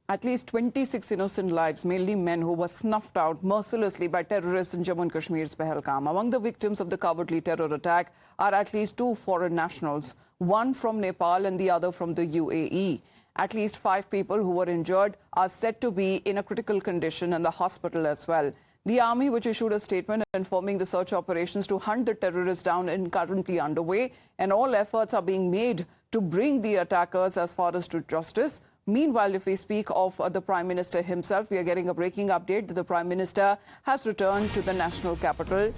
At least 26 innocent lives, mainly men, who were snuffed out mercilessly by terrorists in Jammu and Kashmir's Pahalgam. Among the victims of the cowardly terror attack are at least 2 foreign nationals, one from Nepal and the other from the UAE. At least 5 people who were injured are said to be in a critical condition in the hospital as well. The army, which issued a statement informing the search operations to hunt the terrorists down, is currently underway, and all efforts are being made to bring the attackers as far as to justice. Meanwhile, if we speak of the Prime Minister himself, we are getting a breaking update that the Prime Minister has returned to the national capital.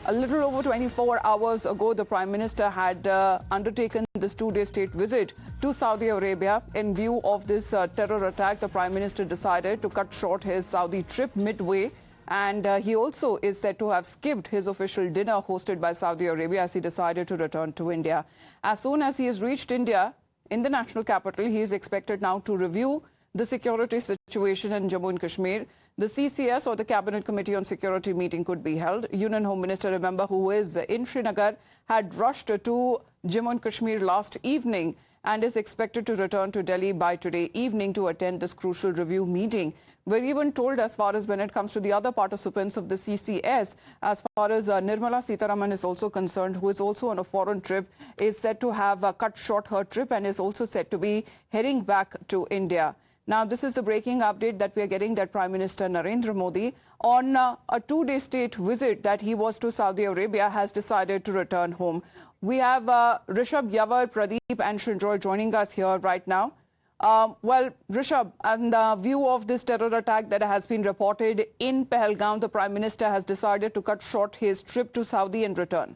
A little over 24 hours ago, the Prime Minister had undertaken this 2-day state visit to Saudi Arabia. In view of this terror attack, the Prime Minister decided to cut short his Saudi trip midway. And he also is said to have skipped his official dinner hosted by Saudi Arabia as he decided to return to India. As soon as he has reached India, in the national capital, he is expected now to review the security situation in Jammu and Kashmir. The CCS, or the Cabinet Committee on Security, meeting could be held. Union Home Minister, remember, who is in Srinagar, had rushed to Jammu and Kashmir last evening and is expected to return to Delhi by today evening to attend this crucial review meeting. We're even told, as far as when it comes to the other participants of the CCS, as far as Nirmala Sitharaman is also concerned, who is also on a foreign trip, is said to have cut short her trip and is also said to be heading back to India. Now, this is the breaking update that we are getting, that Prime Minister Narendra Modi, on a 2-day state visit that he was to Saudi Arabia, has decided to return home. We have Rishabh, Yavar, Pradeep and Shinjoy joining us here right now. Well, Rishabh, in the view of this terror attack that has been reported in Pahalgam, the Prime Minister has decided to cut short his trip to Saudi and return.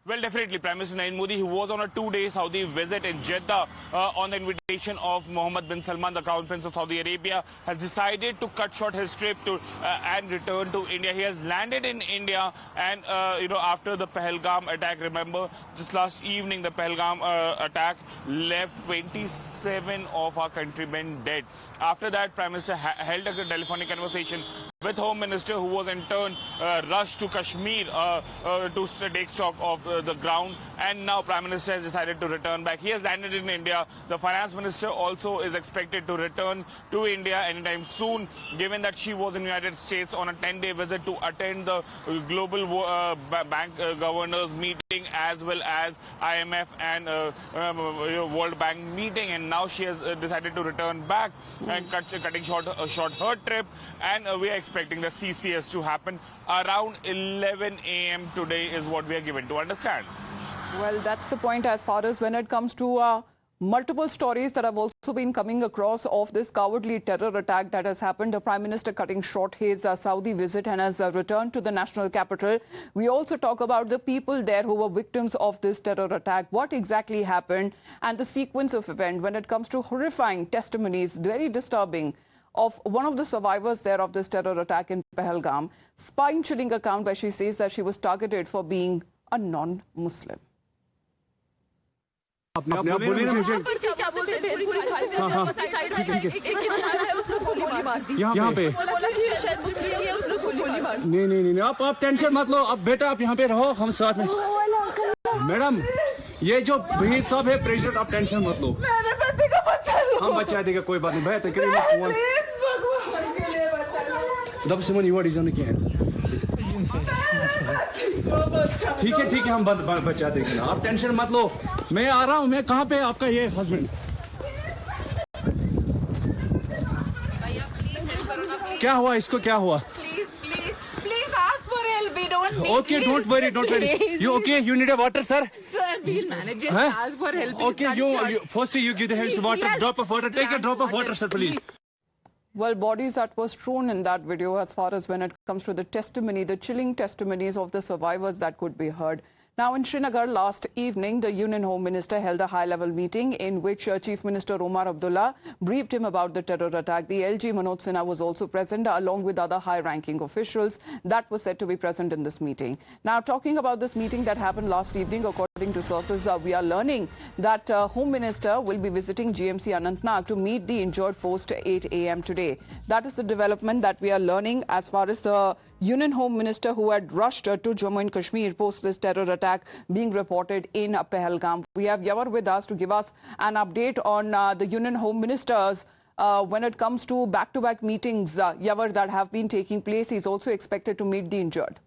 Well, definitely, Prime Minister Narendra Modi, who was on a 2-day Saudi visit in Jeddah on the invitation of Mohammed bin Salman, the Crown Prince of Saudi Arabia, has decided to cut short his trip to and return to India. He has landed in India, and after the Pahalgam attack, remember, just last evening the Pahalgam attack left 27 of our countrymen dead. After that, Prime Minister held a telephonic conversation with Home Minister, who was in turn rushed to Kashmir to take stock of the ground, and now Prime Minister has decided to return back. He has landed in India. The Finance Minister also is expected to return to India anytime soon, given that she was in the United States on a 10-day visit to attend the Global Bank Governors meeting, as well as IMF and World Bank meeting, and now she has decided to return back and cutting short her trip, and we are expecting the CCS to happen around 11 a.m. today is what we are given to understand. Well, that's the point as far as when it comes to multiple stories that have also been coming across of this cowardly terror attack that has happened. The Prime Minister cutting short his Saudi visit and has returned to the national capital. We also talk about the people there who were victims of this terror attack, what exactly happened, and the sequence of events when it comes to horrifying testimonies, very disturbing, of one of the survivors there of this terror attack in Pahalgam. Spine-chilling account where she says that she was targeted for being a non-Muslim. अपने आप बोलिए ना मुझे हाँ हाँ यहाँ पे नहीं आप टेंशन मत लो अब बेटा आप यहाँ पे रहो हम साथ में मैडम ये जो वहीद साहब है प्रेसिडेंट आप टेंशन मत लो मेरे बेटे का बच्चा लो हम बचा देगा कोई बात नहीं भैया तकरीबन दब से मन युवा डिजाइन क्या है ठीक है हम बचा देंगे ना आप टेंशन मत लो मैं आ रहा हूँ मैं कहाँ पे आपका ये हस्बैंड क्या हुआ इसको क्या हुआ Please ask for help. We don't need. Okay, don't worry. You okay? You need a water, sir? Sir, we'll manage it. Ask for help. Okay, you first you give the hands water, Yes. drop of water. Take a drop of water, sir, please. Well, bodies that were strewn in that video, as far as when it comes to the testimony, the chilling testimonies of the survivors that could be heard. Now, in Srinagar last evening, the Union Home Minister held a high-level meeting in which Chief Minister Omar Abdullah briefed him about the terror attack. The LG Manoj Sinha was also present, along with other high-ranking officials that were said to be present in this meeting. Now, talking about this meeting that happened last evening, according According to sources, we are learning that Home Minister will be visiting GMC Anantnag to meet the injured post at 8 a.m. today. That is the development that we are learning as far as the Union Home Minister who had rushed to Jammu and Kashmir post this terror attack being reported in Pahalgam. We have Yavar with us to give us an update on the Union Home Ministers when it comes to back-to-back meetings, Yavar, that have been taking place. He's also expected to meet the injured.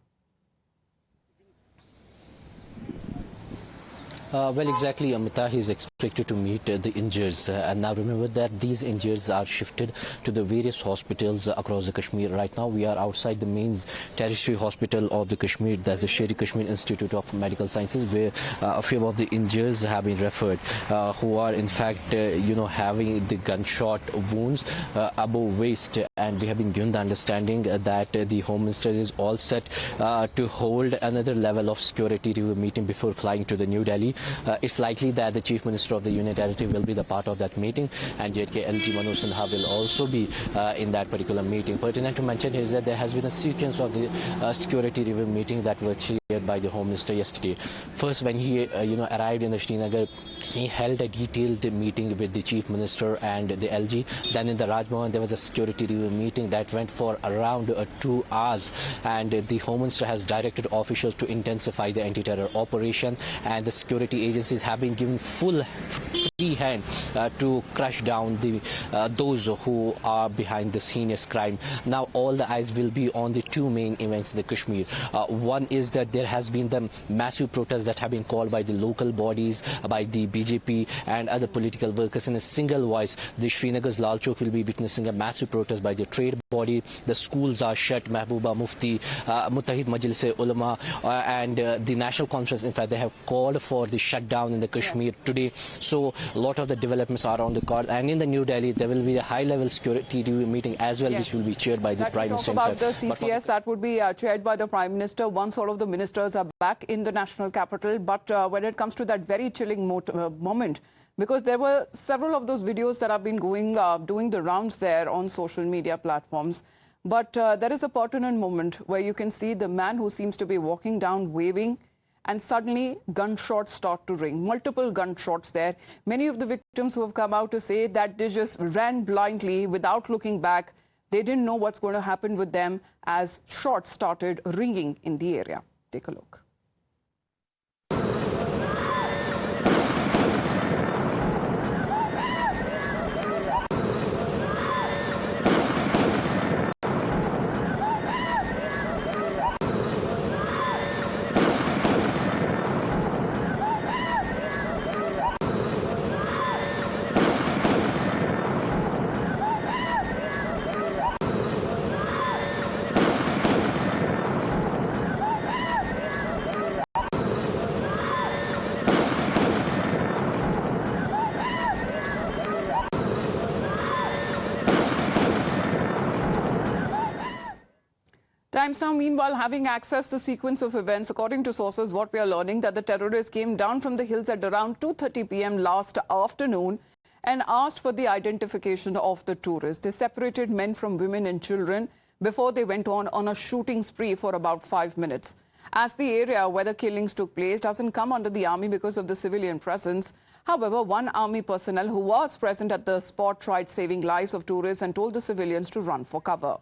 Well, exactly, Amita. He is expected to meet the injured. And now remember that these injured are shifted to the various hospitals across the Kashmir. Right now, we are outside the main tertiary hospital of the Kashmir. That's the Sher-e-Kashmir Institute of Medical Sciences, where a few of the injured have been referred, who are in fact, having the gunshot wounds above waist. And we have been given the understanding that the Home Minister is all set to hold another level of security review meeting before flying to the New Delhi. It's likely that the Chief Minister of the Union Territory will be the part of that meeting, and JK LG Manoj Sinha will also be in that particular meeting. Pertinent to mention is that there has been a sequence of the security review meeting that were chaired by the Home Minister yesterday. First, when he arrived in the Srinagar, he held a detailed meeting with the Chief Minister and the LG. Then in the Raj Bhavan, there was a security review meeting that went for around 2 hours, and the Home Minister has directed officials to intensify the anti-terror operation, and the security agencies have been given full free hand to crush down those who are behind this heinous crime. Now all the eyes will be on the two main events in the Kashmir. One is that there has been the massive protests that have been called by the local bodies, by the BJP and other political workers in a single voice. The Srinagar's Lal Chowk will be witnessing a massive protest by the trade body. The schools are shut. Mehbooba Mufti, Muttahid Majlis-e-Ulama and the National Conference, in fact, they have called for the shutdown in the Kashmir today. So a lot of the developments are on the card. And in the New Delhi, there will be a high-level security review meeting as well, which will be chaired by the Prime Minister himself. About the CCS, that would be chaired by the Prime Minister once all of the ministers are back in the national capital. But when it comes to that very chilling moment, because there were several of those videos that have been doing the rounds there on social media platforms. But there is a pertinent moment where you can see the man who seems to be walking down waving, and suddenly gunshots start to ring. Multiple gunshots there. Many of the victims who have come out to say that they just ran blindly without looking back. They didn't know what's going to happen with them as shots started ringing in the area. Take a look. Times Now, meanwhile, having access to sequence of events, according to sources, what we are learning that the terrorists came down from the hills at around 2:30 p.m. last afternoon and asked for the identification of the tourists. They separated men from women and children before they went on a shooting spree for about 5 minutes. As the area where the killings took place doesn't come under the army because of the civilian presence. However, one army personnel who was present at the spot tried saving lives of tourists and told the civilians to run for cover.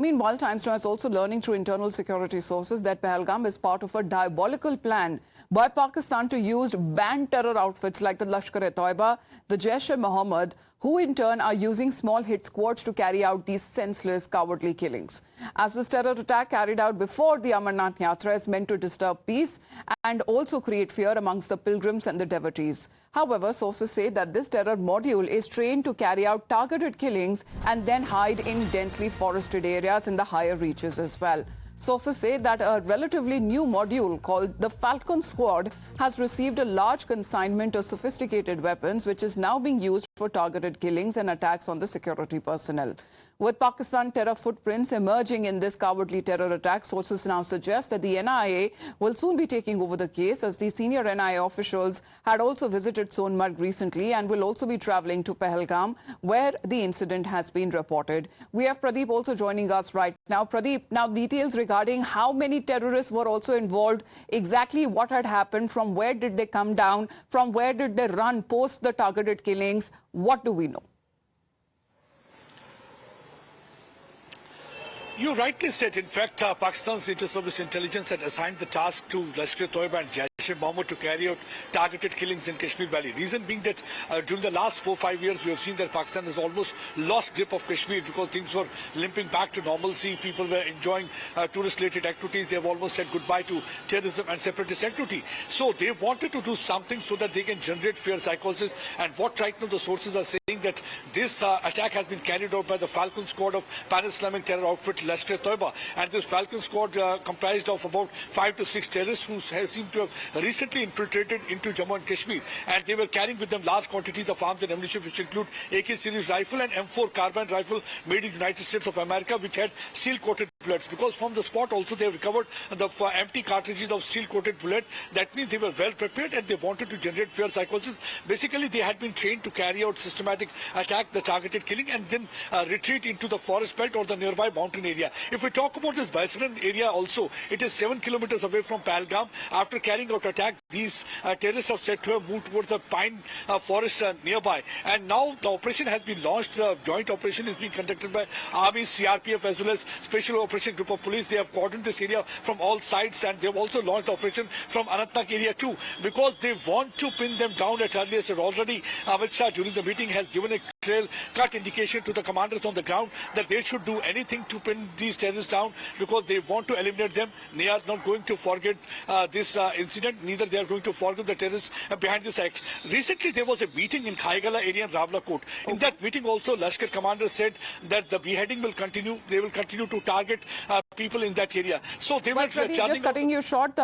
Meanwhile, Times Now is also learning through internal security sources that Pahalgam is part of a diabolical plan by Pakistan to use banned terror outfits like the Lashkar-e-Toiba, the Jaish-e-Mohammed, who in turn are using small hit squads to carry out these senseless, cowardly killings. As this terror attack carried out before the Amarnath Yatra is meant to disturb peace and also create fear amongst the pilgrims and the devotees. However, sources say that this terror module is trained to carry out targeted killings and then hide in densely forested areas in the higher reaches as well. Sources say that a relatively new module called the Falcon Squad has received a large consignment of sophisticated weapons, which is now being used for targeted killings and attacks on the security personnel. With Pakistan terror footprints emerging in this cowardly terror attack, sources now suggest that the NIA will soon be taking over the case, as the senior NIA officials had also visited Sonmarg recently and will also be travelling to Pahalgam, where the incident has been reported. We have Pradeep also joining us right now. Pradeep, now details regarding how many terrorists were also involved, exactly what had happened, from where did they come down, from where did they run post the targeted killings, what do we know? You rightly said. In fact, Pakistan's inter-service intelligence had assigned the task to Lashkar-e-Toiba and Jaish-e-Mohammed to carry out targeted killings in Kashmir Valley. Reason being that during the last 4-5 years, we have seen that Pakistan has almost lost grip of Kashmir because things were limping back to normalcy. People were enjoying tourist-related activities. They have almost said goodbye to terrorism and separatist activity. So they wanted to do something so that they can generate fear psychosis. And what right now the sources are saying that this attack has been carried out by the Falcon Squad of Pan-Islamic terror outfit Lashkar-e-Toiba, and this Falcon Squad comprised of about 5 to 6 terrorists who seem to have recently infiltrated into Jammu and Kashmir, and they were carrying with them large quantities of arms and ammunition, which include AK series rifle and M4 carbine rifle made in the United States of America, which had steel-coated bullets. Because from the spot also they have recovered the empty cartridges of steel-coated bullet. That means they were well prepared and they wanted to generate fear psychosis. Basically, they had been trained to carry out systematic attack, the targeted killing, and then retreat into the forest belt or the nearby mountain area. If we talk about this Balsaran area also, it is 7 kilometers away from Pahalgam. After carrying out attack, these terrorists are said to have moved towards the pine forest nearby. And now the operation has been launched. The joint operation is being conducted by Army, CRPF as well as Special Operation Group of Police. They have cordoned this area from all sides, and they have also launched the operation from Anantnag area too, because they want to pin them down at earliest. Already Amit Shah during the meeting has given a clear-cut indication to the commanders on the ground that they should do anything to pin these terrorists down, because they want to eliminate them. They are not going to forget this incident, neither they are going to forgive the terrorists behind this act. Recently there was a meeting in Khaigala area in Rawalakot. In that meeting also Lashkar commander said that the beheading will continue. They will continue to target people in that area. So they were just cutting you short.